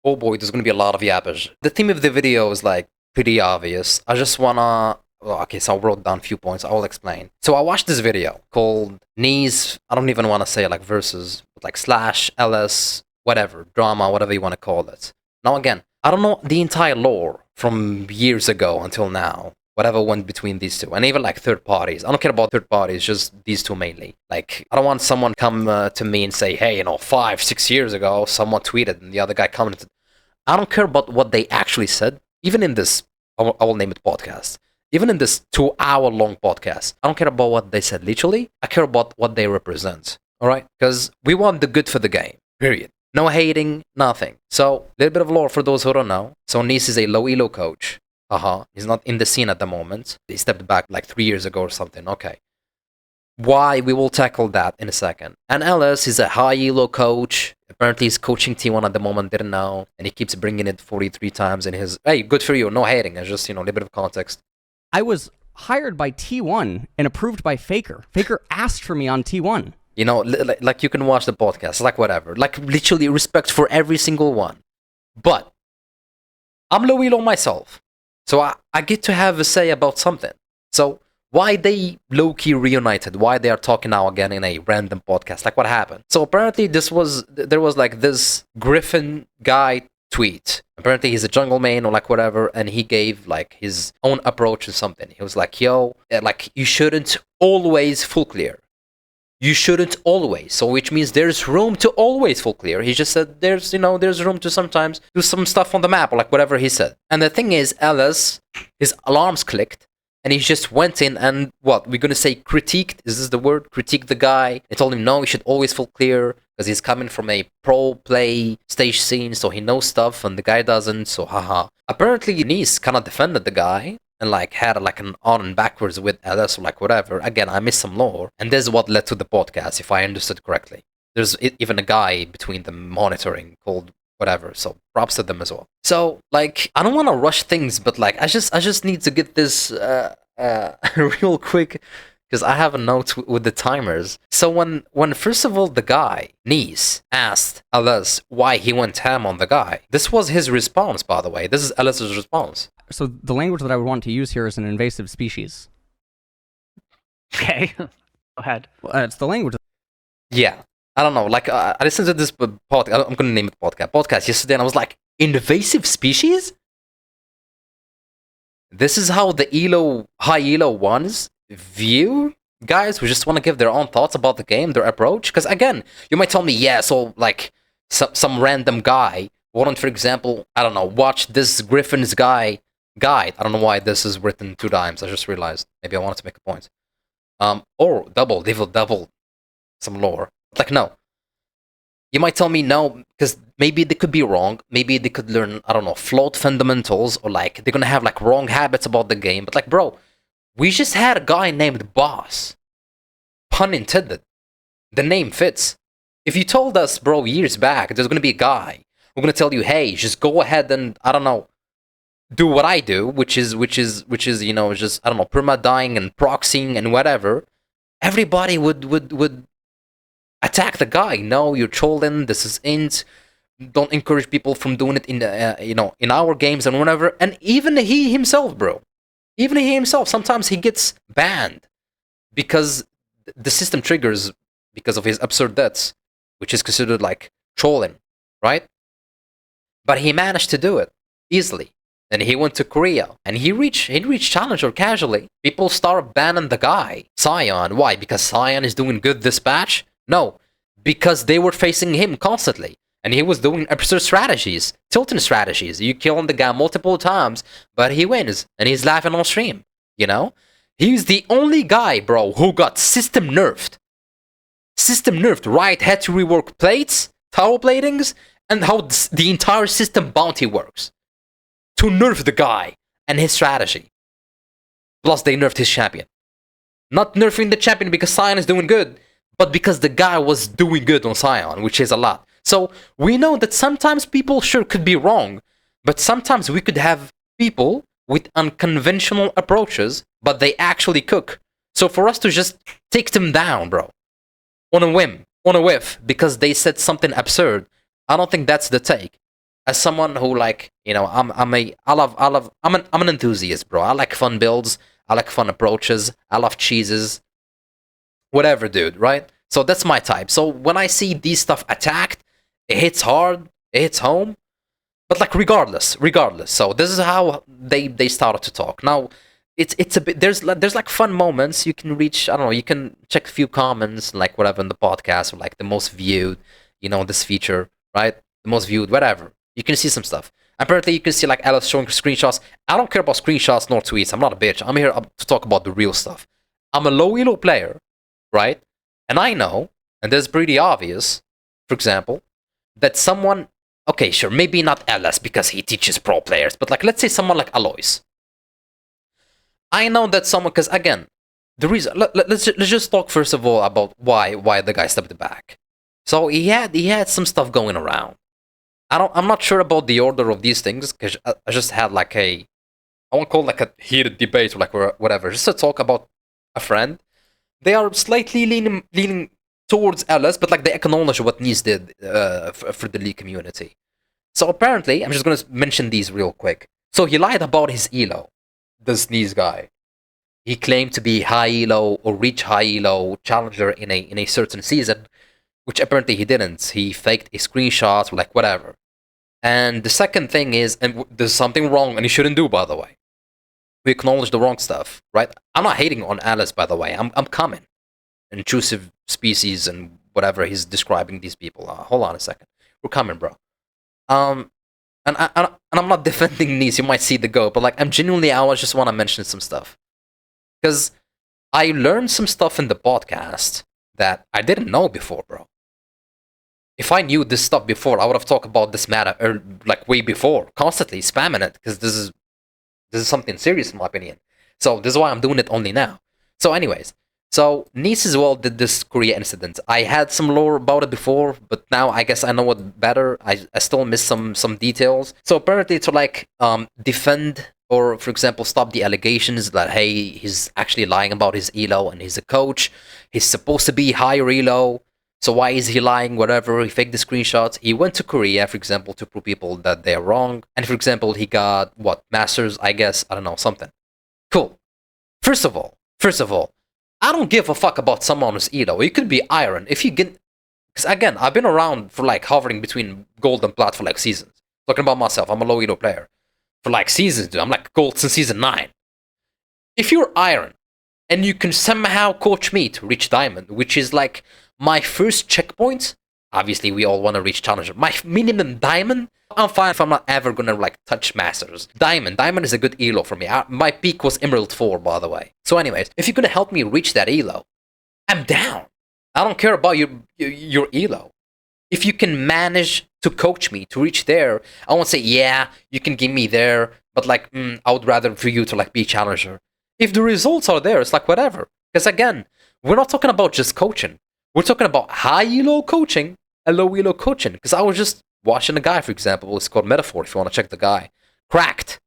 Oh boy, there's gonna be a lot of yappage. The theme of the video is like pretty obvious. I just wanna. Well, okay, so I wrote down a few points. I will explain. So I watched this video called Neace. I don't even want to say like versus, but like slash LS, whatever drama, whatever you want to call it. Now again, I don't know the entire lore from years ago until now. Whatever went between these two, and even like third parties. I don't care about third parties, just these two mainly. Like, I don't want someone come to me and say, hey, 5, 6 years ago, someone tweeted and the other guy commented. I don't care about what they actually said. Even in this, I will name it podcast. Even in this 2 hour long podcast, I don't care about what they said literally. I care about what they represent. All right? Because we want the good for the game. Period. No hating, nothing. So, a little bit of lore for those who don't know. So, Nice is a low elo coach. He's not in the scene at the moment. He stepped back like 3 years ago or something. Okay. Why? We will tackle that in a second. And LS is a high elo coach. Apparently he's coaching T1 at the moment, didn't know. And he keeps bringing it 43 times in his... Hey, good for you. No hating. It's just, a little bit of context. I was hired by T1 and approved by Faker. Faker asked for me on T1. Like you can watch the podcast. Like whatever. Like literally respect for every single one. But I'm low elo myself. So I get to have a say about something. So why they low-key reunited? Why they are talking now again in a random podcast? Like what happened? So apparently there was like this Griffin guy tweet. Apparently he's a jungle main or like whatever, and he gave like his own approach to something. He was like, yo, like you shouldn't always full clear. You shouldn't always. So which means there's room to always full clear. He just said there's room to sometimes do some stuff on the map or like whatever he said. And the thing is, Ellis, his alarms clicked and he just went in and what? We're going to say critiqued? Is this the word? Critiqued the guy. He told him no, he should always full clear because he's coming from a pro play stage scene, so he knows stuff and the guy doesn't, so haha. Apparently, Nice kind of defended the guy and like had like an on and backwards with LS or like whatever. Again, I missed some lore. And this is what led to the podcast, if I understood correctly. There's even a guy between them monitoring called whatever, so props to them as well. So, like, I don't want to rush things, but like, I just need to get this real quick, because I have a note with the timers. So when first of all the guy, Nice, asked LS why he went ham on the guy, this was his response, by the way. This is LS's response. So the language that I would want to use here is an invasive species. Okay, go ahead. Well, it's the language. Yeah, I don't know. Like, I listened to this podcast. I'm gonna name it podcast yesterday, and I was like, invasive species? This is how the high elo ones view guys who just want to give their own thoughts about the game, their approach. Because again, you might tell me, yeah, so like some random guy wouldn't, for example, I don't know, watch this Griffin's guide. I don't know why this is written 2 times. I just realized. Maybe I wanted to make a point. Or double some lore. Like, no. You might tell me no, because maybe they could be wrong. Maybe they could learn, I don't know, flawed fundamentals, or like they're gonna have like wrong habits about the game. But like, bro, we just had a guy named Boss. Pun intended. The name fits. If you told us, bro, years back, there's gonna be a guy who's gonna tell you, hey, just go ahead and, I don't know, do what I do, which is just, I don't know, perma-dying and proxying and whatever, everybody would attack the guy. No, you're trolling, this is int, don't encourage people from doing it in, in our games and whatever. And even he himself, bro, sometimes he gets banned because the system triggers because of his absurd deaths, which is considered like trolling, right? But he managed to do it easily. Then he went to Korea, and he reached Challenger casually. People start banning the guy. Sion, why? Because Sion is doing good this patch? No, because they were facing him constantly. And he was doing absurd strategies, tilting strategies. You kill the guy multiple times, but he wins, and he's laughing on stream, He's the only guy, bro, who got system nerfed. System nerfed, right? Had to rework plates, tower platings, and how the entire system bounty works. To nerf the guy and his strategy. Plus, they nerfed his champion. Not nerfing the champion because Sion is doing good, but because the guy was doing good on Sion, which is a lot. So, we know that sometimes people sure could be wrong, but sometimes we could have people with unconventional approaches, but they actually cook. So, for us to just take them down, bro, on a whim, on a whiff, because they said something absurd, I don't think that's the take. as someone who like, I'm an enthusiast, bro. I like fun builds. I like fun approaches. I love cheeses. Whatever, dude. Right? So that's my type. So when I see these stuff attacked, it hits hard. It hits home. But like regardless. So this is how they started to talk. Now, it's a bit there's like fun moments you can reach. I don't know. You can check a few comments like whatever in the podcast or like the most viewed. This feature, right? The most viewed, whatever. You can see some stuff. Apparently, you can see like LS showing screenshots. I don't care about screenshots nor tweets. I'm not a bitch. I'm here to talk about the real stuff. I'm a low elo player, right? And I know, and this is pretty obvious, for example, that someone, okay, sure, maybe not LS because he teaches pro players, but like let's say someone like Alois. I know that someone, because again, the reason, let's just talk first of all about why the guy stepped back. So he had some stuff going around. I'm not sure about the order of these things because I just had like I won't call it like a heated debate or like whatever, just to talk about a friend. They are slightly leaning towards LS, but like they acknowledge what Neace did for the League community. So apparently, I'm just gonna mention these real quick. So he lied about his elo, this Neace guy. He claimed to be high elo or reach high elo challenger in a certain season, which apparently he didn't. He faked a screenshot or like whatever. And the second thing is, and there's something wrong, and he shouldn't do, by the way. We acknowledge the wrong stuff, right? I'm not hating on Alice, by the way. I'm coming. Intrusive species and whatever he's describing these people. Hold on a second. We're coming, bro. And I'm not defending Neace. You might see the go, but like I'm genuinely, I just want to mention some stuff because I learned some stuff in the podcast that I didn't know before, bro. If I knew this stuff before, I would have talked about this matter like way before, constantly spamming it because this is something serious in my opinion. So this is why I'm doing it only now. So anyways, so Neace as well did this Korea incident. I had some lore about it before, but now I guess I know it better. I still miss some details. So apparently to like defend or for example stop the allegations that hey he's actually lying about his elo and he's a coach. He's supposed to be higher elo. So why is he lying? Whatever, he faked the screenshots. He went to Korea, for example, to prove people that they're wrong. And for example, he got what masters, I guess. I don't know, something. Cool. First of all, I don't give a fuck about someone's elo. You could be iron if you get. Because again, I've been around for like hovering between gold and plat for like seasons. Talking about myself, I'm a low elo player for like seasons, dude. I'm like gold since season 9. If you're iron and you can somehow coach me to reach diamond, which is like my first checkpoint, obviously we all want to reach challenger. My minimum diamond, I'm fine if I'm not ever gonna like touch masters. Diamond is a good elo for me. My peak was Emerald 4, by the way. So anyways, if you're gonna help me reach that elo, I'm down. I don't care about your elo. If you can manage to coach me to reach there, I won't say yeah, you can give me there, but like I would rather for you to like be challenger. If the results are there, it's like whatever. Because again, we're not talking about just coaching. We're talking about high elo coaching and low elo coaching. Because I was just watching a guy, for example, it's called Metaphor, if you want to check the guy. Cracked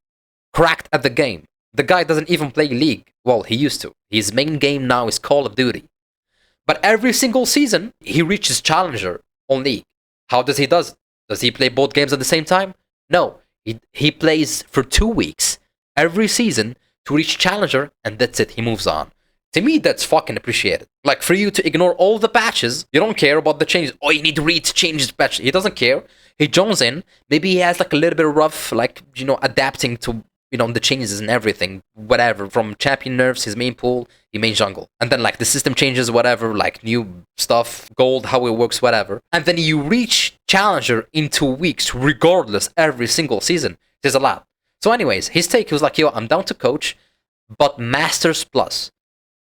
at the game. The guy doesn't even play League. Well, he used to. His main game now is Call of Duty. But every single season, he reaches Challenger on League. How does he does? Does he play both games at the same time? No. He plays for 2 weeks every season to reach Challenger, and that's it. He moves on. To me, that's fucking appreciated. Like, for you to ignore all the patches, you don't care about the changes. Oh, you need to read changes patch. He doesn't care. He joins in. Maybe he has, like, a little bit of rough, like, adapting to, the changes and everything. Whatever. From champion nerfs, his main pool, he main jungle. And then, like, the system changes, whatever, like, new stuff, gold, how it works, whatever. And then you reach Challenger in 2 weeks, regardless, every single season. There's a lot. So anyways, his take, he was like, yo, I'm down to coach, but Masters Plus.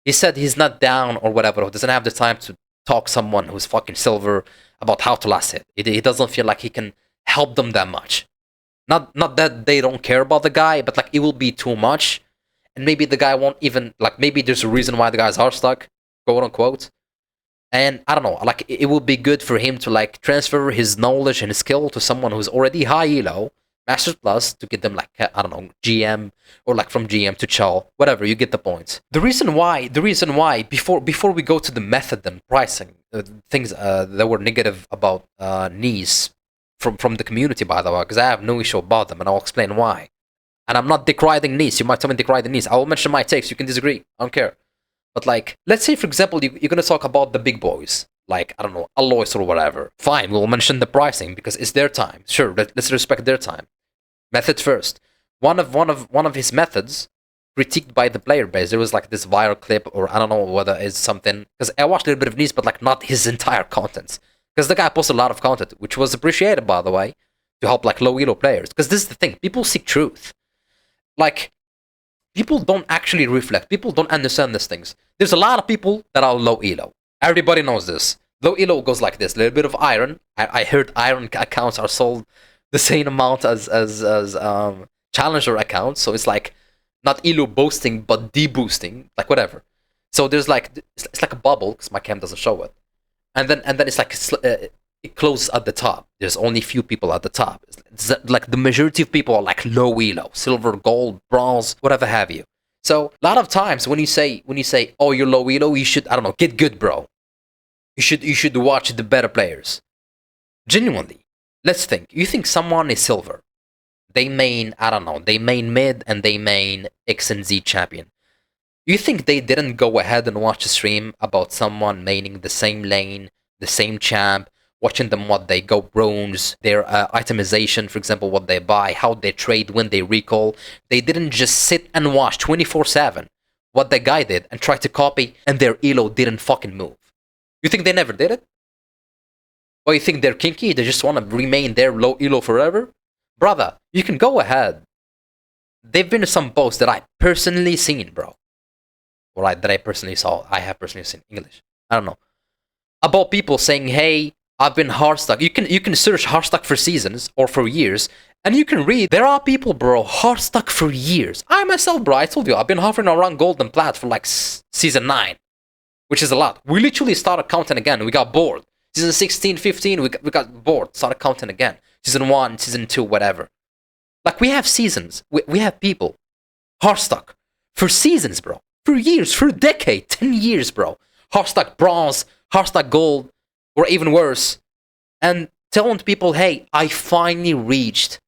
He said he's not down or whatever, or doesn't have the time to talk someone who's fucking silver about how to last hit. He doesn't feel like he can help them that much. Not that they don't care about the guy, but like it will be too much. And maybe the guy won't even, like maybe there's a reason why the guys are stuck, quote unquote. And I don't know, like it would be good for him to like transfer his knowledge and his skill to someone who's already high elo, Masters Plus, to get them like, I don't know, GM, or like from GM to Chal, whatever, you get the point. The reason why, before we go to the method and pricing, things that were negative about Neace from the community, by the way, because I have no issue about them, and I'll explain why. And I'm not deriding Neace. You might tell me deriding Neace. I will mention my takes. You can disagree. I don't care. But like, let's say for example, you're gonna talk about the big boys, like I don't know, Aloys or whatever. Fine, we'll mention the pricing because it's their time. Sure, let's respect their time. Method first. One of his methods critiqued by the player base. There was like this viral clip, or I don't know whether it's something, because I watched a little bit of Neace, but like not his entire content. Because the guy posted a lot of content, which was appreciated, by the way, to help like low elo players. Because this is the thing, people seek truth. Like, people don't actually reflect. People don't understand these things. There's a lot of people that are low elo. Everybody knows this. Low elo goes like this: a little bit of iron. I heard iron accounts are sold the same amount as challenger accounts. So it's like not elo boosting, but deboosting, like whatever. So there's like it's like a bubble because my cam doesn't show it, and then it's like it closes at the top. There's only few people at the top. It's like the majority of people are like low elo, silver, gold, bronze, whatever have you. So a lot of times when you say, oh, you're low elo, you should, I don't know, get good, bro. You should watch the better players. Genuinely, let's think. You think someone is silver. They main, I don't know, they main mid and they main X and Z champion. You think they didn't go ahead and watch a stream about someone maining the same lane, the same champ, watching them what they go runes, their itemization, for example, what they buy, how they trade, when they recall. They didn't just sit and watch 24/7 what the guy did and try to copy, and their elo didn't fucking move. You think they never did it? Or you think they're kinky? They just want to remain their low elo forever? Brother, you can go ahead. There've been some posts that I personally seen, bro. Or that I personally saw. I have personally seen English. I don't know. About people saying, hey, I've been hard stuck. You can search hard stuck for seasons or for years, and you can read. There are people, bro, hard stuck for years. I myself, bro, I told you, I've been hovering around gold and plat for like season 9, which is a lot. We literally started counting again. We got bored. Season 16, 15, we got bored. Started counting again. Season 1, season 2, whatever. Like, we have seasons. We have people hard stuck for seasons, bro. For years, for a decade, 10 years, bro. Hard stuck bronze, hard stuck gold, or even worse, and telling people, hey, I finally reached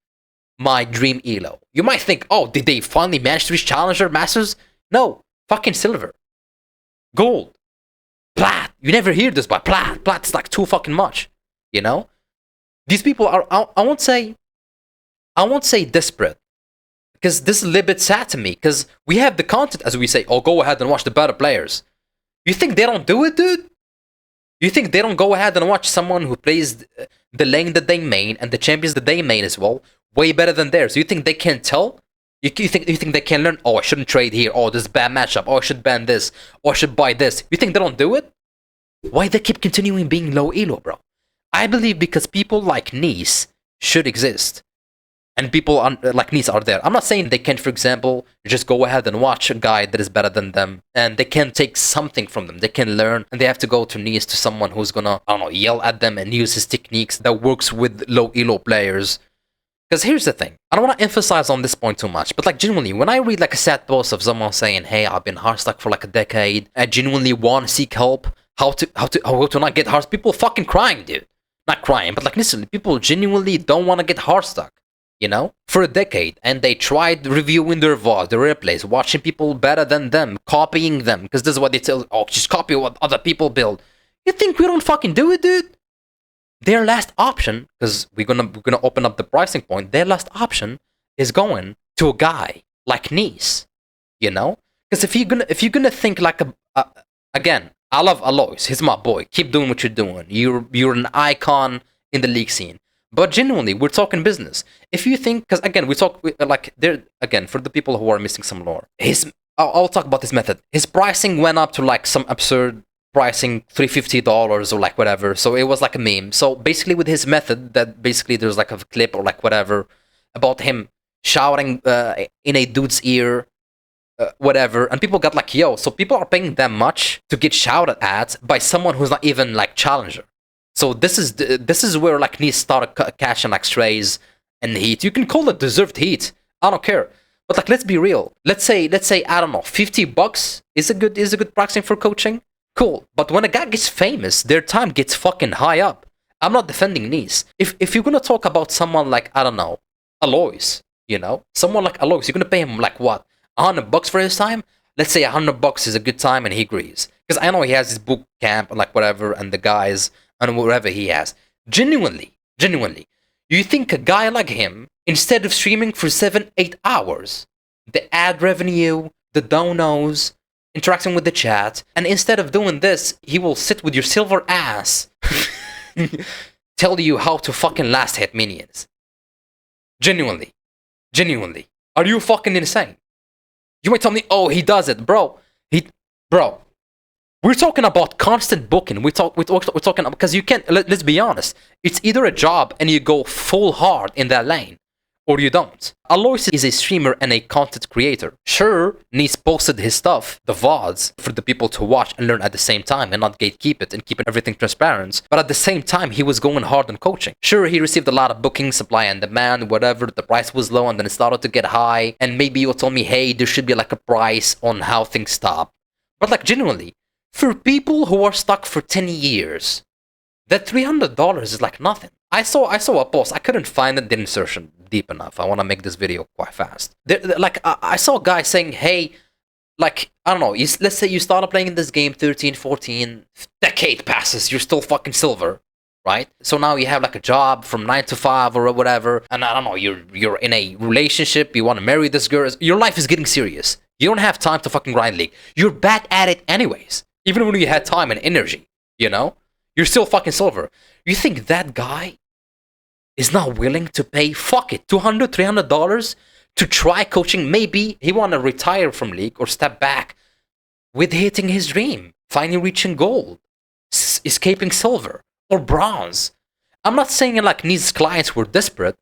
my dream elo. You might think, oh, did they finally manage to reach Challenger, Masters? No, fucking silver. Gold. Plat. You never hear this, but plat. Plat's like too fucking much, you know? These people are, I won't say desperate, because this is a little bit sad to me, because we have the content, as we say, oh, go ahead and watch the better players. You think they don't do it, dude? You think they don't go ahead and watch someone who plays the lane that they main and the champions that they main as well way better than theirs? You think they can't tell? You think they can learn? Oh, I shouldn't trade here. Oh, this is a bad matchup. Oh, I should ban this. Oh, I should buy this. You think they don't do it? Why they keep continuing being low elo, bro? I believe because people like Neace should exist. And people like Neace are there. I'm not saying they can't, for example, just go ahead and watch a guy that is better than them, and they can take something from them. They can learn, and they have to go to Neace, to someone who's gonna, I don't know, yell at them and use his techniques that works with low elo players. Because here's the thing, I don't want to emphasize on this point too much, but like genuinely, when I read like a sad post of someone saying, hey, I've been hard stuck for like a decade, I genuinely want to seek help, how to not get hard, people fucking crying, dude. Not crying, but like listen, people genuinely don't want to get hard stuck. You know, for a decade, and they tried reviewing their VOD, their replays, watching people better than them, copying them, because this is what they tell, oh, just copy what other people build. You think we don't fucking do it, dude? Their last option, because we're gonna open up the pricing point, their last option is going to a guy like Neace, you know? Because if you're gonna think like again, I love Aloys, he's my boy, keep doing what you're doing, you're an icon in the league scene. But genuinely, we're talking business. If you think, because again, we talk like there again for the people who are missing some lore. I'll talk about this method. His pricing went up to like some absurd pricing, $350 or like whatever. So it was like a meme. So basically, with his method, that basically there's like a clip or like whatever about him shouting in a dude's ear, whatever, and people got like, yo. So people are paying that much to get shouted at by someone who's not even like challenger. So this is where like Neace started cashing like strays and heat. You can call it deserved heat. I don't care. But like, let's be real. Let's say I don't know, $50 is a good pricing for coaching. Cool. But when a guy gets famous, their time gets fucking high up. I'm not defending Nice. If you're gonna talk about someone like, I don't know, Alois, you know, someone like Alois, you're gonna pay him like what, $100 for his time? Let's say $100 is a good time, and he agrees, because I know he has his boot camp and like whatever, and the guys and whatever he has. Genuinely, you think a guy like him, instead of streaming for 7-8 hours, the ad revenue, the donos, interacting with the chat, and instead of doing this, he will sit with your silver ass, tell you how to fucking last hit minions. Genuinely. Are you fucking insane? You might tell me, oh, he does it, bro. Bro. We're talking about constant booking. We're talking about, because you can't. Let's be honest. It's either a job and you go full hard in that lane, or you don't. Alois is a streamer and a content creator. Sure, Nice posted his stuff, the VODs, for the people to watch and learn at the same time, and not gatekeep it and keep everything transparent. But at the same time, he was going hard on coaching. Sure, he received a lot of bookings, supply and demand, whatever. The price was low and then it started to get high. And maybe you'll tell me, hey, there should be like a price on how things stop. But like genuinely, for people who are stuck for 10 years, that $300 is like nothing. I saw a post. I couldn't find the insertion deep enough. I want to make this video quite fast. I saw a guy saying, hey, like, I don't know, let's say you started playing this game 13, 14, decade passes, you're still fucking silver, right? So now you have like a job from 9 to 5 or whatever, and I don't know, you're in a relationship, you want to marry this girl, your life is getting serious. You don't have time to fucking grind League. You're bad at it anyways. Even when you had time and energy, you know? You're still fucking silver. You think that guy is not willing to pay, fuck it, $200, $300 to try coaching? Maybe he want to retire from League or step back with hitting his dream, finally reaching gold, escaping silver or bronze. I'm not saying like Nice's clients were desperate,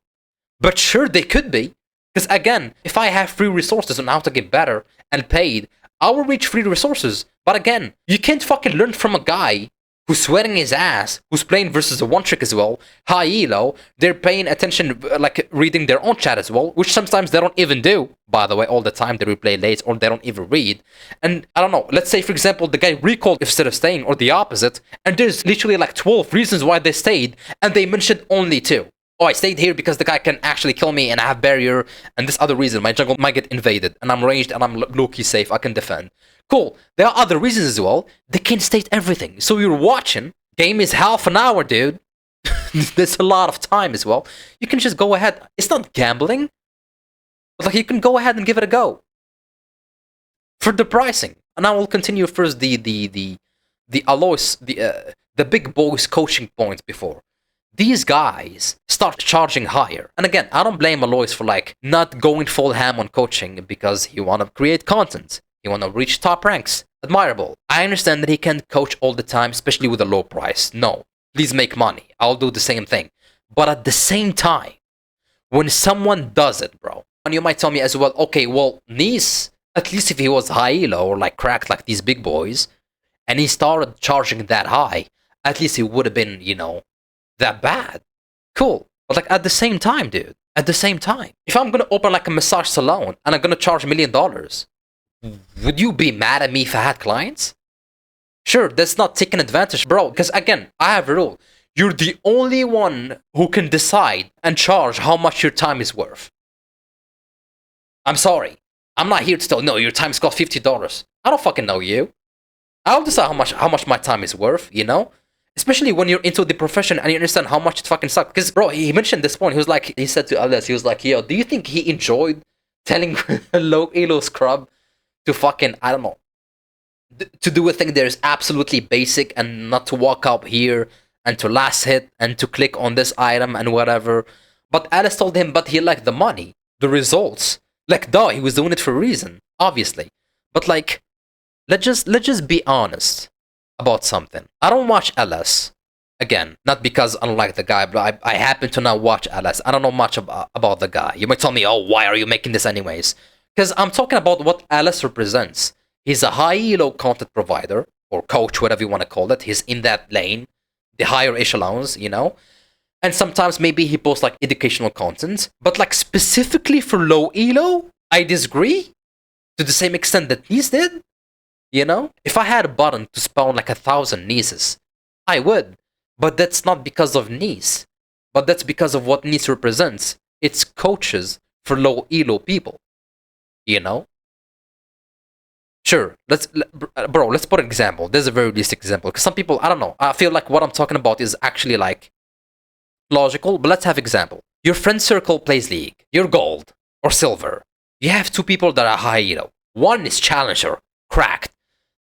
but sure they could be. Because again, if I have free resources on how to get better and paid, I will reach free resources. But again, you can't fucking learn from a guy who's sweating his ass, who's playing versus a one trick as well, high elo, they're paying attention, like reading their own chat as well, which sometimes they don't even do, by the way, all the time. They replay late or they don't even read. And I don't know, let's say for example the guy recalled instead of staying, or the opposite, and there's literally like 12 reasons why they stayed, and they mentioned only 2. Oh, I stayed here because the guy can actually kill me and I have barrier, and this other reason, my jungle might get invaded, and I'm ranged and I'm low-key safe, I can defend. Cool. There are other reasons as well. They can't state everything. So you're watching, game is half an hour, dude. There's a lot of time as well. You can just go ahead. It's not gambling. But like, you can go ahead and give it a go. For the pricing. And I will continue first the Alois, the big boys coaching point before. These guys start charging higher. And again, I don't blame Alois for like not going full ham on coaching because he want to create content. He want to reach top ranks. Admirable. I understand that he can't coach all the time, especially with a low price. No. Please make money. I'll do the same thing. But at the same time, when someone does it, bro, and you might tell me as well, okay, well, Nice, at least if he was high elo or like cracked like these big boys, and he started charging that high, at least he would have been, you know, that bad. Cool. But like at the same time, dude, at the same time, if I'm gonna open like a massage salon and I'm gonna charge $1 million, would you be mad at me if I had clients? Sure, that's not taking advantage, bro. Because again, I have a rule. You're the only one who can decide and charge how much your time is worth. I'm sorry. I'm not here to tell, no, your time is cost $50. I don't fucking know you. I'll decide how much my time is worth, you know? Especially when you're into the profession and you understand how much it fucking sucks. Because, bro, he mentioned this point. He was like, he said to LS, he was like, yo, do you think he enjoyed telling a low elo scrub to fucking, I don't know, to do a thing that is absolutely basic and not to walk up here and to last hit and to click on this item and whatever? But Alice told him, but he liked the money, the results. Like, duh, he was doing it for a reason, obviously. But like, let's just be honest about something. I don't watch LS. Again, not because I don't like the guy, but I happen to not watch LS. I don't know much about the guy. You might tell me, oh, why are you making this anyways? Because I'm talking about what LS represents. He's a high-elo content provider, or coach, whatever you want to call it. He's in that lane, the higher echelons, you know? And sometimes maybe he posts like educational content. But like specifically for low elo, I disagree to the same extent that Nice did. You know? If I had a button to spawn like 1,000 Nices, I would. But that's not because of Neace. But that's because of what Neace represents. It's coaches for low elo people. You know? Sure, bro, let's put an example. There's a very realistic example. Because some people, I don't know, I feel like what I'm talking about is actually like logical, but let's have example. Your friend circle plays League. You're gold or silver. You have two people that are high elo. One is challenger, cracked.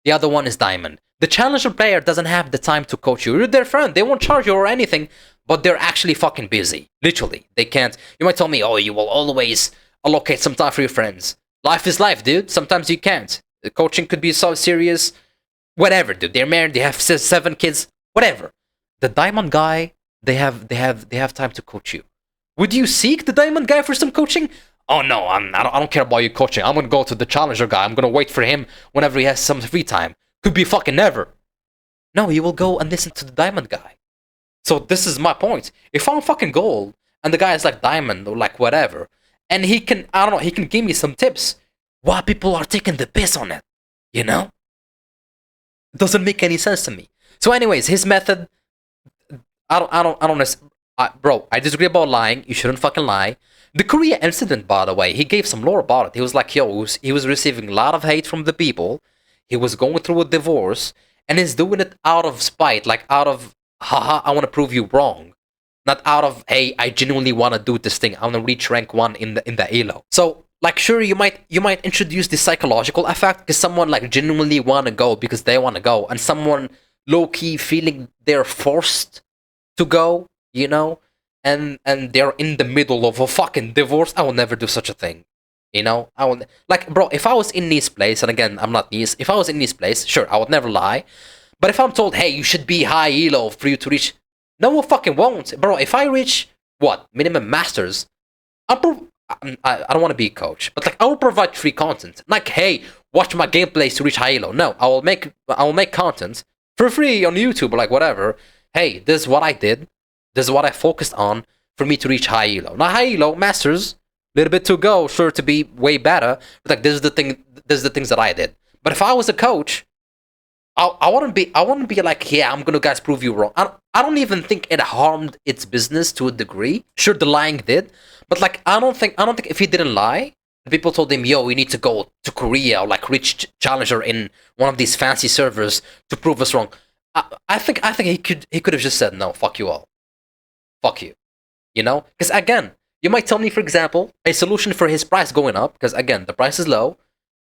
The other one is diamond. The challenger player doesn't have the time to coach you. You're their friend. They won't charge you or anything, but they're actually fucking busy. Literally, they can't. You might tell me, oh, you will always allocate some time for your friends. Life is life, dude. Sometimes you can't. The coaching could be so serious. Whatever, dude. They're married. They have 7 kids. Whatever. The diamond guy, they have time to coach you. Would you seek the diamond guy for some coaching? Oh no, I don't care about you coaching. I'm gonna go to the challenger guy. I'm gonna wait for him whenever he has some free time. Could be fucking never. No, you will go and listen to the diamond guy. So this is my point. If I'm fucking gold and the guy is like diamond or like whatever, and he can, I don't know, he can give me some tips. Why people are taking the piss on it, you know? It doesn't make any sense to me. So, anyways, his method, bro, I disagree about lying. You shouldn't fucking lie. The Korea incident, by the way, he gave some lore about it. He was like, yo, he was receiving a lot of hate from the people. He was going through a divorce, and he's doing it out of spite, like out of, haha, I want to prove you wrong. Not out of, hey, I genuinely want to do this thing. I want to reach rank 1 in the ELO. So, like, sure, you might introduce the psychological effect because someone like genuinely want to go because they want to go, and someone low-key feeling they're forced to go, you know, and they're in the middle of a fucking divorce. I will never do such a thing, you know. I will, like, bro, if I was in Neace's place, and again, I'm not Neace, if I was in Neace's place, sure, I would never lie. But if I'm told, hey, you should be high elo for you to reach, no, I fucking won't, bro. If I reach what minimum masters, I don't want to be a coach, but like I will provide free content. Like, hey, watch my gameplays to reach high elo. No, I will make content for free on YouTube or like whatever. Hey, this is what I did. This is what I focused on for me to reach high elo. Now high elo masters, a little bit to go, sure, to be way better. But like this is the thing. This is the things that I did. But if I was a coach, I wouldn't be like, yeah, I'm gonna guys prove you wrong. I don't even think it harmed its business to a degree. Sure, the lying did, but like I don't think if he didn't lie, the people told him, yo, we need to go to Korea or like reach challenger in one of these fancy servers to prove us wrong. I think he could have just said no, fuck you all, fuck you, you know? Because again, you might tell me, for example, a solution for his price going up, because again, the price is low,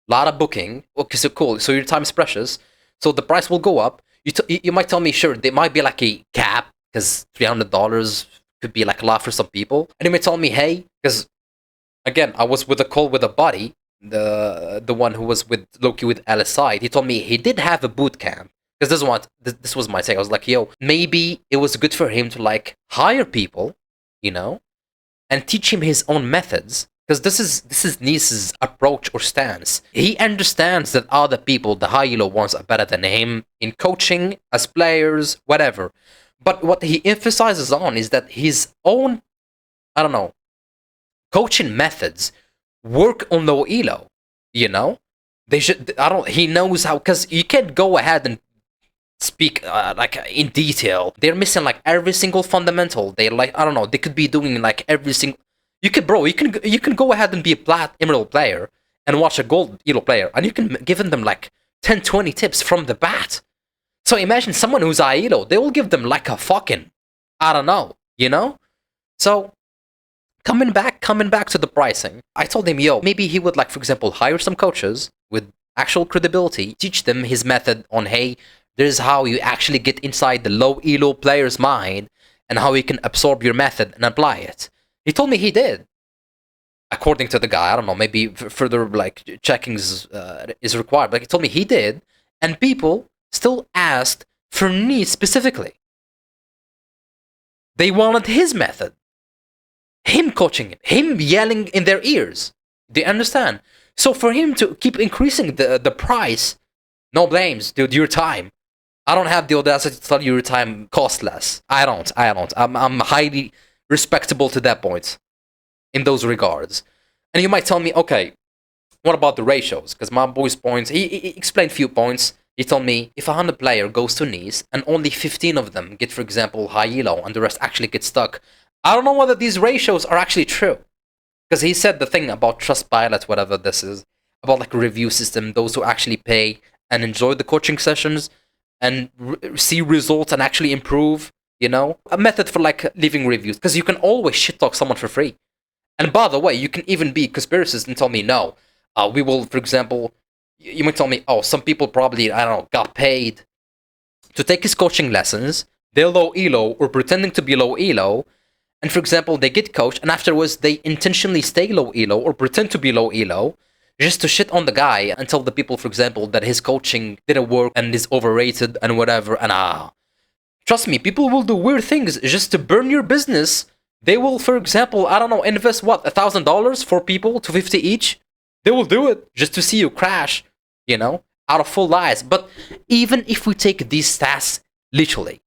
lot of booking. Okay, so cool. So your time is precious. So the price will go up. You might tell me, sure, there might be like a cap because $300 could be like a lot for some people. And you might tell me, hey, because again, I was with a call with a buddy, the one who was with Loki with LSI. He told me he did have a boot camp because this was my take. I was like, yo, maybe it was good for him to like hire people, you know, and teach him his own methods. Because this is Neace's approach or stance. He understands that other people, the high elo ones, are better than him in coaching, as players, whatever. But what he emphasizes on is that his own, I don't know, coaching methods work on low elo. You know, they should. He knows how, because you can't go ahead and speak like in detail. They're missing like every single fundamental. They like, I don't know. They could be doing like every single. You can go ahead and be a plat emerald player and watch a gold elo player, and you can give them like 10, 20 tips from the bat. So imagine someone who's high elo, they will give them like a fucking, I don't know, you know? So coming back to the pricing, I told him, yo, maybe he would like, for example, hire some coaches with actual credibility, teach them his method on, hey, this is how you actually get inside the low elo player's mind and how you can absorb your method and apply it. He told me he did. According to the guy, I don't know, maybe further like checkings is required, but he told me he did, and people still asked for Neace specifically. They wanted his method. Him coaching him yelling in their ears. Do you understand? So for him to keep increasing the price, no blames, dude, your time. I don't have the audacity to tell you your time costs less. I don't. I'm highly respectable to that point in those regards. And you might tell me, okay, what about the ratios? Because my boy's points, he explained a few points. He told me if 100 player goes to Neace and only 15 of them get, for example, high elo and the rest actually get stuck, I don't know whether these ratios are actually true. Because he said the thing about Trustpilot, whatever this is, about like a review system, those who actually pay and enjoy the coaching sessions and see results and actually improve, you know? A method for like leaving reviews, because you can always shit talk someone for free. And by the way, you can even be conspiracist and tell me, no, we will, for example, you might tell me, oh, some people probably, I don't know, got paid to take his coaching lessons, they're low elo or pretending to be low elo, and for example, they get coached, and afterwards they intentionally stay low elo or pretend to be low elo just to shit on the guy and tell the people, for example, that his coaching didn't work and is overrated and whatever. And trust me, people will do weird things just to burn your business. They will, for example, I don't know, invest what, $1,000 for people, $250 each. They will do it just to see you crash, you know, out of full lies. But even if we take these stats literally,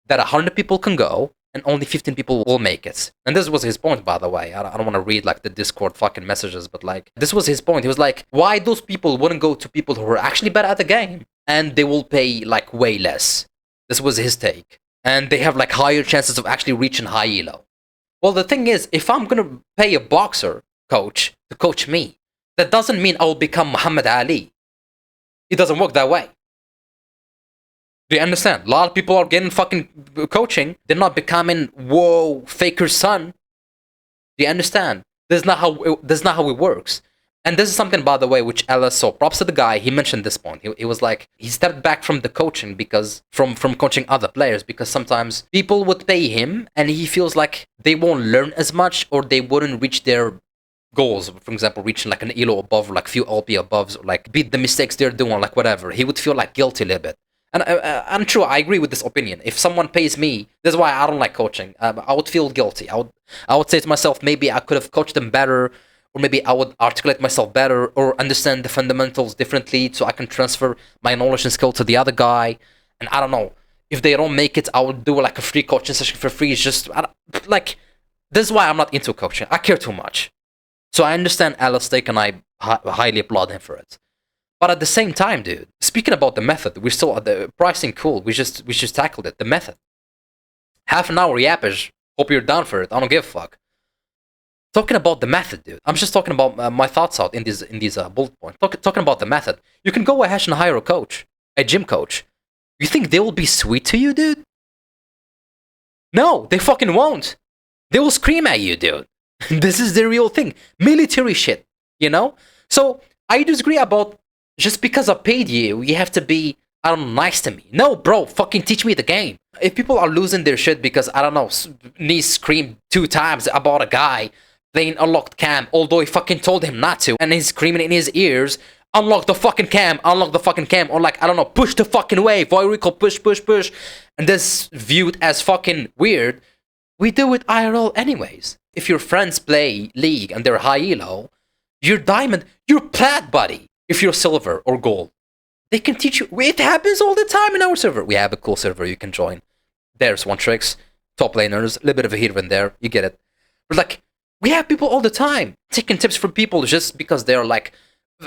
that 100 people can go and only 15 people will make it. And this was his point, by the way. I don't want to read like the Discord fucking messages, but like, this was his point. He was like, why those people wouldn't go to people who are actually better at the game and they will pay like way less. This was his take. And they have like higher chances of actually reaching high elo. Well, the thing is, if I'm going to pay a boxer coach to coach me, that doesn't mean I will become Muhammad Ali. It doesn't work that way. Do you understand? A lot of people are getting fucking coaching. They're not becoming, whoa, Faker's son. Do you understand? This is not how it works. And this is something, by the way, which LS saw. Props to the guy. He mentioned this point. He was like, he stepped back from the coaching because from coaching other players because sometimes people would pay him and he feels like they won't learn as much or they wouldn't reach their goals. For example, reaching like an elo above or like few LP above, or like beat the mistakes they're doing, like whatever. He would feel like guilty a little bit. And I'm true, I agree with this opinion. If someone pays me, that's why I don't like coaching. I would feel guilty. I would say to myself, maybe I could have coached them better, or maybe I would articulate myself better, or understand the fundamentals differently so I can transfer my knowledge and skill to the other guy. And I don't know, if they don't make it, I would do like a free coaching session for free. It's just, like, this is why I'm not into coaching. I care too much. So I understand Alice take and I highly applaud him for it. But at the same time, dude, speaking about the method, we're still at the pricing cool. We just tackled it. The method. Half an hour yappage. Hope you're down for it. I don't give a fuck. Talking about the method, dude. I'm just talking about my thoughts out in these bullet points. Talking about the method. You can go ahead and hire a coach, a gym coach. You think they will be sweet to you, dude? No, they fucking won't. They will scream at you, dude. This is the real thing. Military shit, you know? So I disagree about just because I paid you, you have to be, I don't know, nice to me. No, bro, fucking teach me the game. If people are losing their shit because, I don't know, Neace screamed 2 times about a guy playing unlocked cam, although he fucking told him not to, and he's screaming in his ears, unlock the fucking cam, or like, I don't know, push the fucking wave, void recall, push, and this viewed as fucking weird, we do it IRL anyways. If your friends play League and they're high elo, you're diamond, you're plat, buddy. If you're silver or gold, they can teach you. It happens all the time in our server. We have a cool server you can join. There's one tricks, top laners, a little bit of a here and there. You get it. But like, we have people all the time taking tips from people just because they're like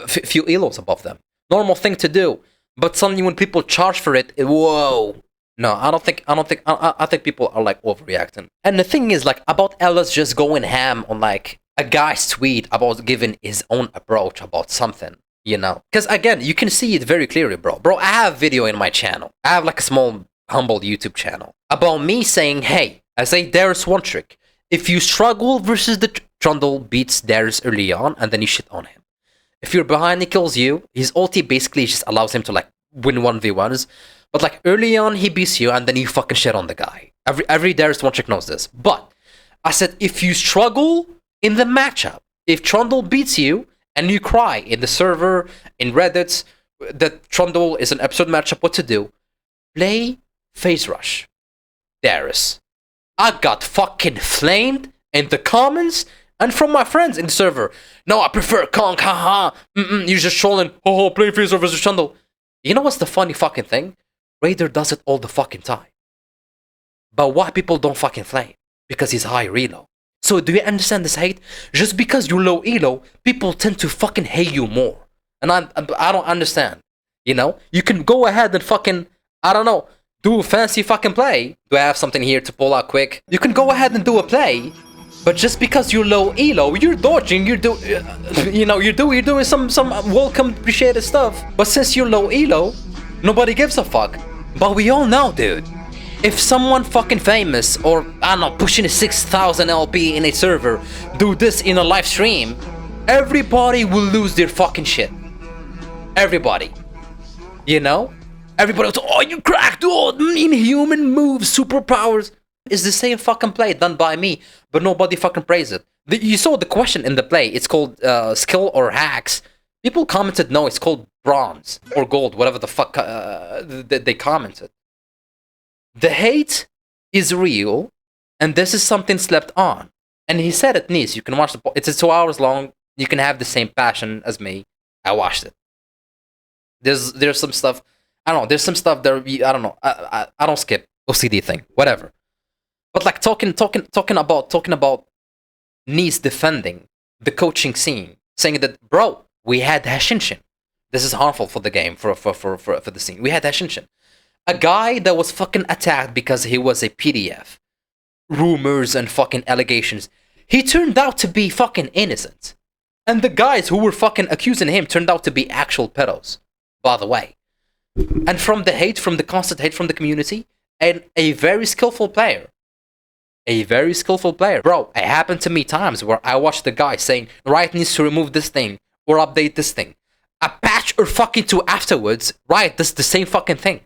few elos above them. Normal thing to do. But suddenly when people charge for it, whoa. No, I think people are like overreacting. And the thing is like about Ellis just going ham on like a guy's tweet about giving his own approach about something. You know, because again, you can see it very clearly, bro. I have video in my channel. I have like a small, humble YouTube channel about me saying, hey, I say Darius one trick. If you struggle versus the Trundle beats Darius early on, and then you shit on him. If you're behind, he kills you. His ulti basically just allows him to like win 1v1s. But like early on, he beats you, and then you fucking shit on the guy. Every Darius one trick knows this. But I said, if you struggle in the matchup, if Trundle beats you, and you cry in the server, in Reddit, that Trundle is an absurd matchup, what to do? Play Phase Rush. Darius. I got fucking flamed in the comments and from my friends in the server. No, I prefer Kong, haha. You're just trolling. Oh, play Phase Rush versus Trundle. You know what's the funny fucking thing? Raider does it all the fucking time. But why people don't fucking flame? Because he's high relo. So do you understand this hate? Just because you're low elo, people tend to fucking hate you more. And I don't understand. You know, you can go ahead and fucking, I don't know, do a fancy fucking play. Do I have something here to pull out quick? You can go ahead and do a play, but just because you're low elo, you're dodging, you're doing some welcome appreciated stuff. But since you're low elo, nobody gives a fuck. But we all know, dude, if someone fucking famous or I don't know, pushing a 6,000 LP in a server do this in a live stream, everybody will lose their fucking shit. Everybody. You know? Everybody will say, oh, you cracked, oh, inhuman moves, superpowers. It's the same fucking play done by me, but nobody fucking praised it. You saw the question in the play. It's called skill or hacks. People commented, no, it's called bronze or gold, whatever the fuck they commented. The hate is real, and this is something slept on. And he said it, Neace, you can watch it's 2 hours long. You can have the same passion as me. I watched it. There's some stuff, I don't know, there's some stuff there, I don't know, I don't skip OCD thing, whatever. But like talking about Neace defending the coaching scene, saying that, bro, we had Hashinshin. This is harmful for the game, for the scene. We had Hashinshin. A guy that was fucking attacked because he was a PDF. Rumors and fucking allegations. He turned out to be fucking innocent. And the guys who were fucking accusing him turned out to be actual pedos, by the way. And from the hate, from the constant hate from the community, and a very skillful player. A very skillful player. Bro, it happened to me times where I watched the guy saying, Riot needs to remove this thing, or update this thing. A patch or fucking two afterwards, Riot does the same fucking thing.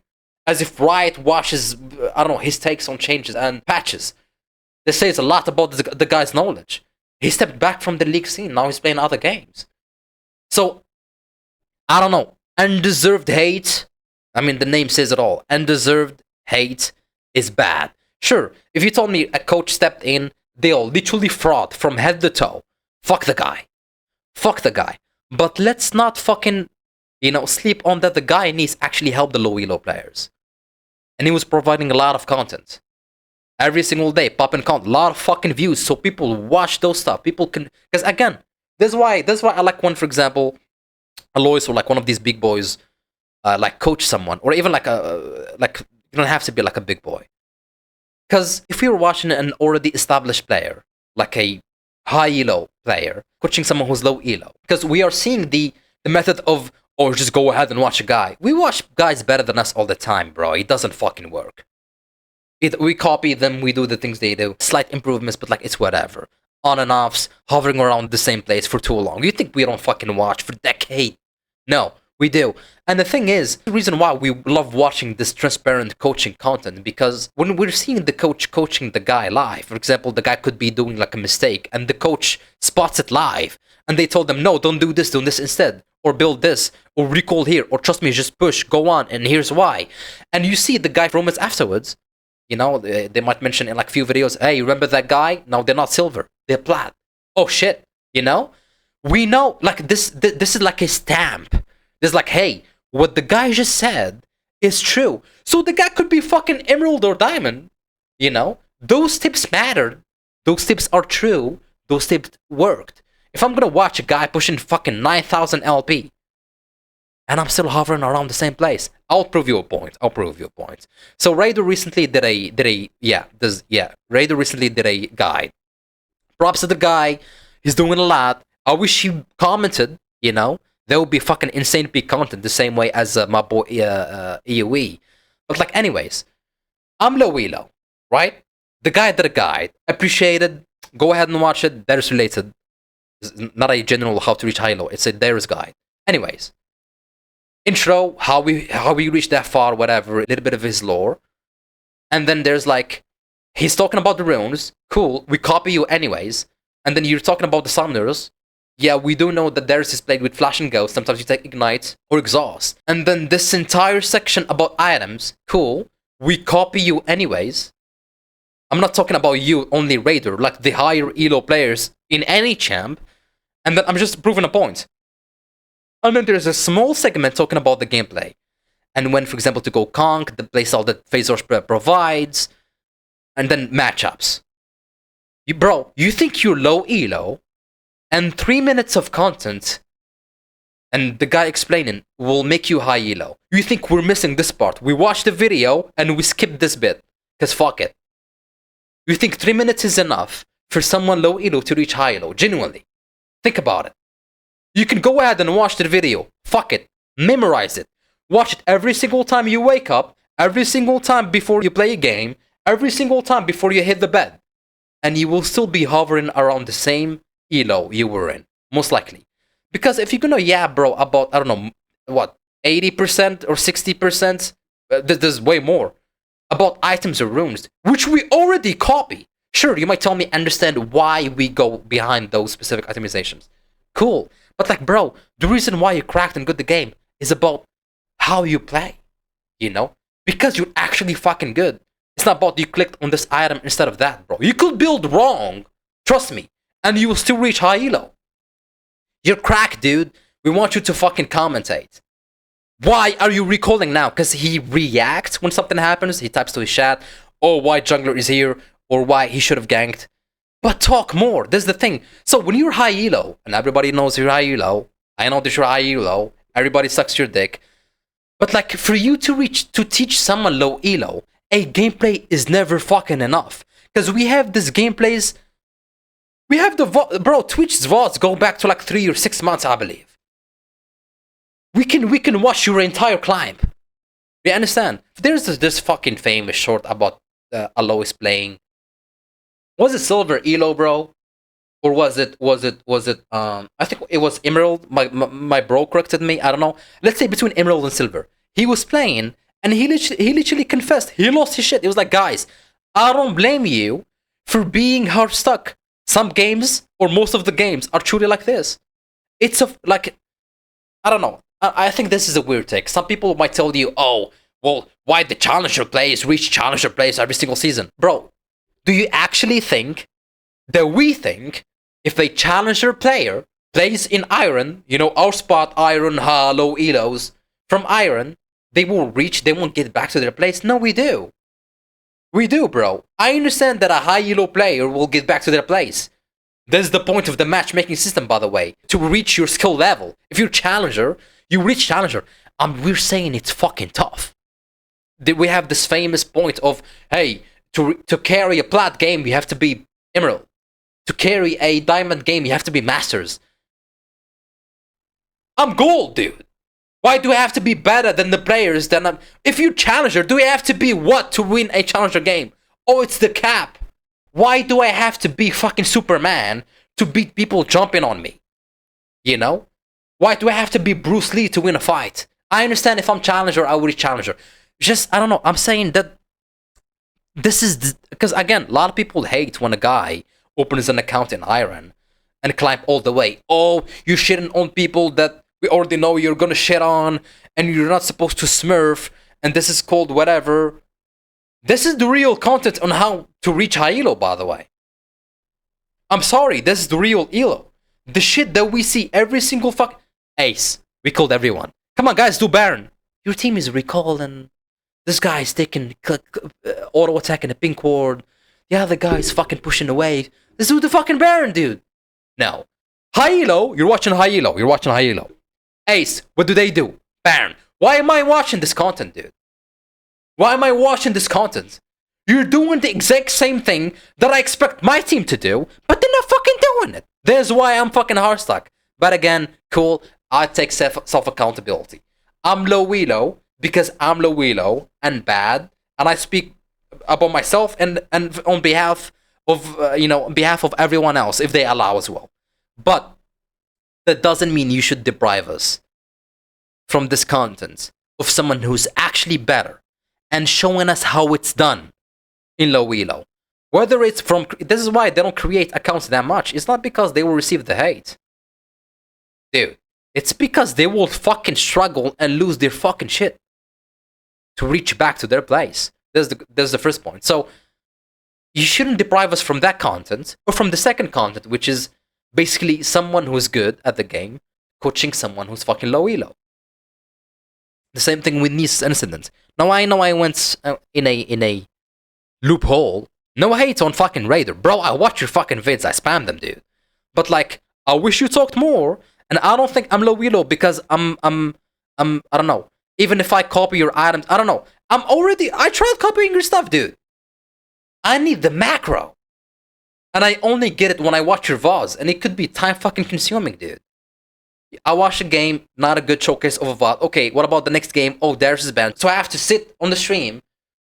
As if Riot watches, I don't know, his takes on changes and patches. This says a lot about the guy's knowledge. He stepped back from the league scene, now he's playing other games. So, I don't know. Undeserved hate, I mean, the name says it all. Undeserved hate is bad. Sure, if you told me a coach stepped in, they'll literally fraud from head to toe. Fuck the guy. Fuck the guy. But let's not fucking, sleep on that the guy needs actually help the low elo players. And he was providing a lot of content. Every single day, popping content, a lot of fucking views, so people watch those stuff. People can, because again, that's why I like when, for example, Alois or like one of these big boys, like coach someone, or even like you don't have to be like a big boy. Because if you're watching an already established player, like a high elo player, coaching someone who's low elo, because we are seeing the method of, oh, just go ahead and watch a guy. We watch guys better than us all the time, bro. It doesn't fucking work. We copy them, we do the things they do. Slight improvements, but like, it's whatever. On and offs, hovering around the same place for too long. You think we don't fucking watch for decades? No, we do. And the thing is, the reason why we love watching this transparent coaching content, because when we're seeing the coach coaching the guy live, for example, the guy could be doing like a mistake, and the coach spots it live, and they told them, no, don't do this instead, or build this, or recall here, or trust me, just push, go on, and here's why. And you see the guy moments afterwards, they might mention in like few videos, hey, remember that guy? No, they're not silver, they're plat. Oh shit, we know, like this is like a stamp. It's like, hey, what the guy just said is true. So the guy could be fucking emerald or diamond, Those tips mattered. Those tips are true. Those tips worked. If I'm gonna watch a guy pushing fucking 9,000 LP, and I'm still hovering around the same place, I'll prove you a point. So Raider recently did a guide. Props to the guy. He's doing a lot. I wish he commented, There would be fucking insane peak content the same way as my boy EOE. But like, anyways, I'm low elo, right? The guy did a guide. Appreciated. Go ahead and watch it. Darius related. It's not a general how to reach high low. It's a Darius guide. Anyways, intro, how we reached that far, whatever. A little bit of his lore, and then there's like, he's talking about the runes. Cool. We copy you anyways. And then you're talking about the summoners. Yeah, we do know that Darius is played with Flash and Ghost. Sometimes you take Ignite or Exhaust. And then this entire section about items. Cool. We copy you anyways. I'm not talking about you, only Raider, like the higher elo players in any champ. And then I'm just proving a point. And then there's a small segment talking about the gameplay. And when, for example, to go conk, the playstyle that Phasor provides. And then matchups. Bro, you think you're low elo? And 3 minutes of content, and the guy explaining will make you high elo. You think we're missing this part. We watched the video and we skipped this bit. Because fuck it. You think 3 minutes is enough for someone low elo to reach high elo? Genuinely. Think about it. You can go ahead and watch the video. Fuck it. Memorize it. Watch it every single time you wake up, every single time before you play a game, every single time before you hit the bed. And you will still be hovering around the same elo you were in. Most likely. Because if you're gonna yab, bro, about, I don't know, what, 80% or 60%, there's way more, about items or runes, which we already copy. Sure, you might tell me understand why we go behind those specific itemizations. Cool. But like, bro, the reason why you cracked and good the game is about how you play. You know? Because you're actually fucking good. It's not about you clicked on this item instead of that, bro. You could build wrong, trust me, and you will still reach high elo. You're cracked, dude. We want you to fucking commentate. Why are you recalling now? Because he reacts when something happens. He types to his chat, oh, why jungler is here, or why he should have ganked. But talk more. This is the thing. So when you're high elo, and everybody knows you're high elo, I know that you're high elo, everybody sucks your dick. But like, for you to teach someone low elo, a gameplay is never fucking enough. Because we have this gameplays. We have bro, Twitch's VODs go back to like 3 or 6 months, I believe. We can watch your entire climb. You understand? There's this fucking famous short about Alois playing. Was it Silver Elo, bro? Or was it I think it was Emerald. My bro corrected me. I don't know. Let's say between Emerald and Silver. He was playing and he literally confessed. He lost his shit. It was like, guys, I don't blame you for being hard stuck. Some games, or most of the games, are truly like this. It's like, I don't know. I think this is a weird take. Some people might tell you, oh, well, why the Challenger players reach Challenger players every single season? Bro, do you actually think that we think if a Challenger player plays in Iron, you know, our spot, Iron, low elos, from Iron, they won't get back to their place? No, we do. We do, bro. I understand that a high elo player will get back to their place. That's the point of the matchmaking system, by the way, to reach your skill level. If you're Challenger, you reach Challenger. We're saying it's fucking tough. We have this famous point of, hey, to carry a plat game, you have to be Emerald. To carry a diamond game, you have to be Masters. I'm gold, dude. Why do I have to be better than the players that I'm... If you're Challenger, do I have to be what to win a Challenger game? Oh, it's the cap. Why do I have to be fucking Superman to beat people jumping on me? You know? Why do I have to be Bruce Lee to win a fight? I understand if I'm Challenger, I will be Challenger. Just, I don't know, I'm saying that this is... Because, again, a lot of people hate when a guy opens an account in Iron and climb all the way. Oh, you're shitting on people that we already know you're gonna shit on, and you're not supposed to smurf, and this is called whatever. This is the real content on how to reach high elo, by the way. I'm sorry, this is the real elo. The shit that we see every single Ace, we called everyone. Come on, guys, do Baron. Your team is recalling. This guy is taking auto attack in a pink ward. The other guy is fucking pushing away. Let's do the fucking Baron, dude. No. High elo, you're watching high elo. You're watching high elo. Ace, what do they do? Baron. Why am I watching this content, dude? Why am I watching this content? You're doing the exact same thing that I expect my team to do, but they're not fucking doing it. That's why I'm fucking hard stuck. But again, cool, I take self-accountability. I'm low elo because I'm low elo and bad, and I speak about myself and on behalf of, on behalf of everyone else, if they allow as well. But that doesn't mean you should deprive us from this content of someone who's actually better and showing us how it's done in low elo. Whether it's from... This is why they don't create accounts that much. It's not because they will receive the hate. Dude, it's because they will fucking struggle and lose their fucking shit to reach back to their place. That's the first point. So, you shouldn't deprive us from that content, or from the second content, which is basically someone who's good at the game coaching someone who's fucking low elo. The same thing with Neace incident. Now I know I went in a loophole. No hate on fucking Raider. Bro, I watch your fucking vids. I spam them, dude. But like, I wish you talked more And I don't think I'm low elo because I don't know. Even if I copy your items, I don't know. I tried copying your stuff, dude. I need the macro. And I only get it when I watch your VODs, and it could be time fucking consuming, dude. I watch a game, not a good showcase of a VOD. Okay, what about the next game? Oh, Darius is banned. So I have to sit on the stream,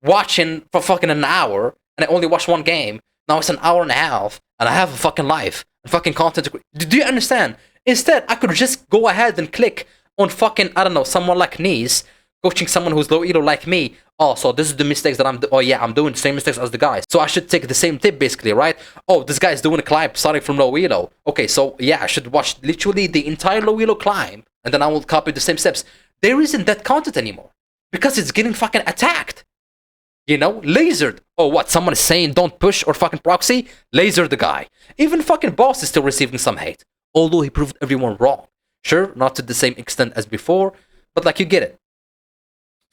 watching for fucking an hour, and I only watch one game. Now it's an hour and a half, and I have a fucking life, and fucking content. Do you understand? Instead, I could just go ahead and click on fucking, I don't know, someone like Neace, coaching someone who's low elo like me. Oh, so this is the mistakes that I'm doing the same mistakes as the guy. So I should take the same tip, basically, right? Oh, this guy's doing a climb starting from low elo. Okay, so yeah, I should watch literally the entire low elo climb, and then I will copy the same steps. There isn't that content anymore, because it's getting fucking attacked. You know, lasered. Oh, what? Someone is saying don't push or fucking proxy? Laser the guy. Even fucking Boss is still receiving some hate, although he proved everyone wrong. Sure, not to the same extent as before, but like, you get it.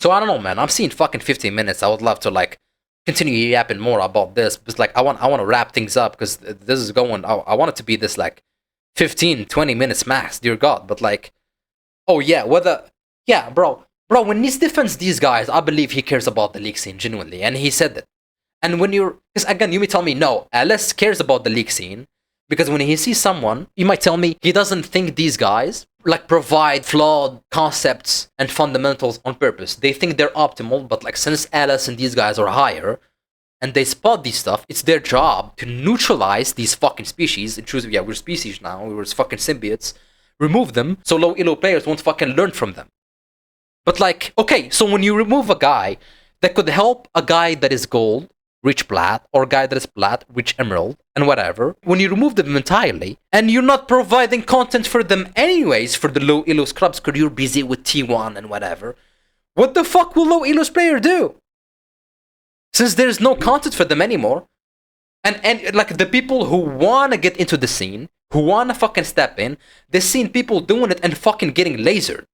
So I don't know, man. I'm seeing fucking 15 minutes. I would love to like continue yapping more about this, but like I want to wrap things up, because this is going. I want it to be this like 15, 20 minutes max. Dear God, but like, oh yeah, bro. When Nice defends these guys, I believe he cares about the league scene genuinely, and he said that. And when because again, you may tell me no, LS cares about the league scene, because when he sees someone, you might tell me he doesn't think these guys like provide flawed concepts and fundamentals on purpose. They think they're optimal, but like since LS and these guys are higher, and they spot these stuff, it's their job to neutralize these fucking species and choose, yeah, we're species now, we're fucking symbiotes, remove them so low elo players won't fucking learn from them. But like, okay, so when you remove a guy that could help a guy that is gold reach plat, or a guy that is plat reach emerald, and whatever, when you remove them entirely, and you're not providing content for them anyways for the low elo scrubs because you're busy with T1 and whatever, what the fuck will low elo's player do? Since there's no content for them anymore, and like the people who wanna get into the scene, who wanna fucking step in, they've seen people doing it and fucking getting lasered.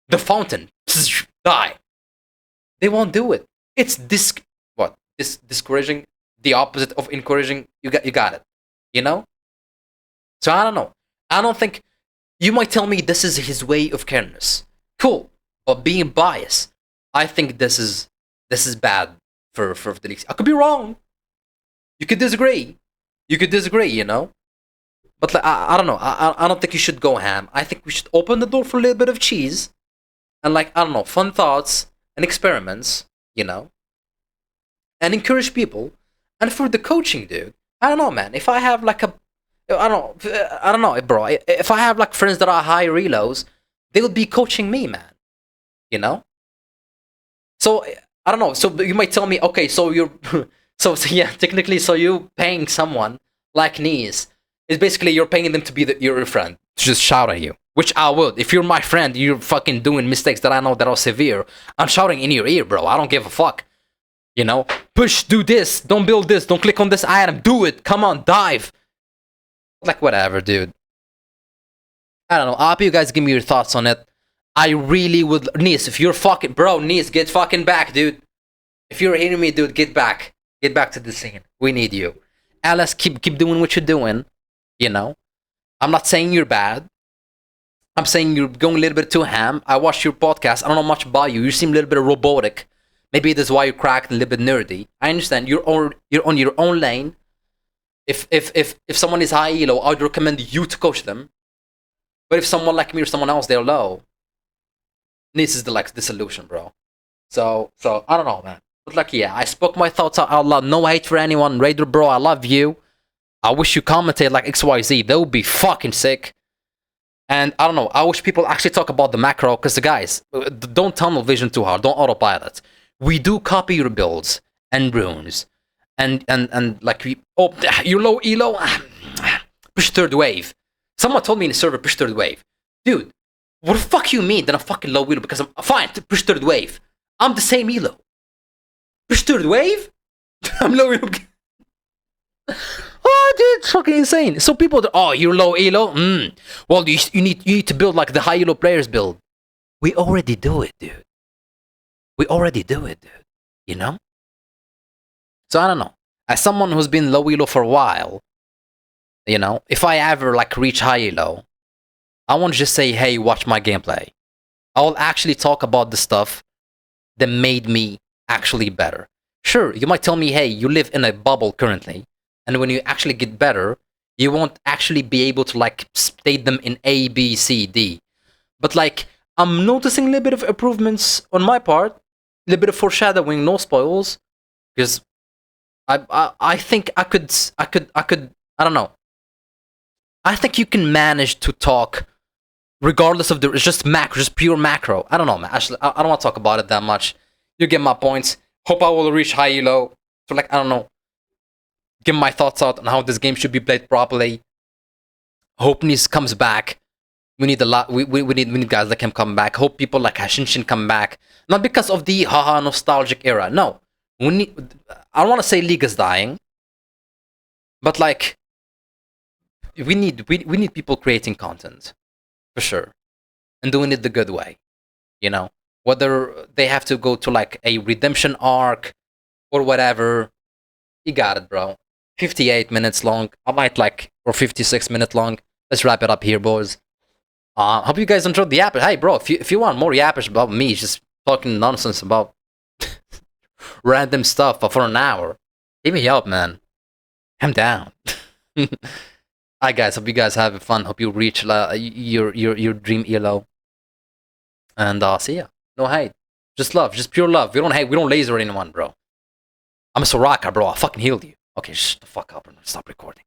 The fountain, die. They won't do it. It's discouraging, the opposite of encouraging. You got it. You know? So I don't know. I don't think, you might tell me this is his way of careness. Cool. But being biased, I think this is bad for the league. I could be wrong. You could disagree. You know? But like, I don't know. I don't think you should go ham. I think we should open the door for a little bit of cheese. And like, I don't know, fun thoughts and experiments, you know? And encourage people. And for the coaching, dude, I don't know, man. If I have like I don't know, bro. If I have like friends that are high relos, they would be coaching me, man. You know? So, I don't know. So you might tell me, okay, so you're, so yeah, technically, so you paying someone like Neace is basically you're paying them to be your friend, to just shout at you. Which I would. If you're my friend, you're fucking doing mistakes that I know that are severe, I'm shouting in your ear, bro. I don't give a fuck. You know? Push, do this, don't build this, don't click on this item, do it, come on, dive. Like, whatever, dude. I don't know. I hope you guys give me your thoughts on it. I really would. Neace, if you're fucking. Bro, Neace, get fucking back, dude. If you're hearing me, dude, get back. Get back to the scene. We need you. LS, keep doing what you're doing. You know? I'm not saying you're bad. I'm saying you're going a little bit too ham. I watched your podcast. I don't know much about you. You seem a little bit robotic. Maybe that's why you're cracked and a little bit nerdy. I understand. You're on your own lane. If someone is high elo, I would recommend you to coach them. But if someone like me or someone else, they're low, this is the solution, bro. So I don't know, man. But like, yeah, I spoke my thoughts out loud. No hate for anyone. Raider, bro, I love you. I wish you commentate like XYZ. That would be fucking sick. And I don't know, I wish people actually talk about the macro, because the guys, don't tunnel vision too hard, don't autopilot. We do copy your builds and runes. And like, you're low elo, push third wave. Someone told me in the server, push third wave. Dude, what the fuck you mean that I'm fucking low elo because I'm fine to push third wave? I'm the same elo. Push third wave? I'm low elo. Oh, dude, it's fucking insane. So people, you're low elo? Well, you need to build like the high elo players build. We already do it, dude. You know? So I don't know. As someone who's been low elo for a while, you know, if I ever like reach high elo, I won't just say, hey, watch my gameplay. I'll actually talk about the stuff that made me actually better. Sure, you might tell me, hey, you live in a bubble currently, and when you actually get better, you won't actually be able to like state them in A, B, C, D. But like, I'm noticing a little bit of improvements on my part, a little bit of foreshadowing, no spoils, because I think I could, I don't know. I think you can manage to talk regardless of it's just macro, just pure macro. I don't know, man. Actually, I don't want to talk about it that much. You get my points. Hope I will reach high elo. So like, I don't know. Give my thoughts out on how this game should be played properly. Hope Neace comes back. We need a lot. We need guys like him come back. Hope people like Hashinshin come back. Not because of the haha nostalgic era. No, we need. I don't want to say League is dying, but like we need people creating content for sure, and doing it the good way. You know, whether they have to go to like a redemption arc or whatever. You got it, bro. 58 minutes long. I might like, or 56 minutes long. Let's wrap it up here, boys. Hope you guys enjoyed the yappers. Hey, bro, if you want more yappers about me, just talking nonsense about random stuff for an hour, hit me up, man. I'm down. Alright, guys. Hope you guys have fun. Hope you reach your dream elo. And see ya. No hate. Just love. Just pure love. We don't hate. We don't laser anyone, bro. I'm a Soraka, bro. I fucking healed you. Okay, shut the fuck up and stop recording.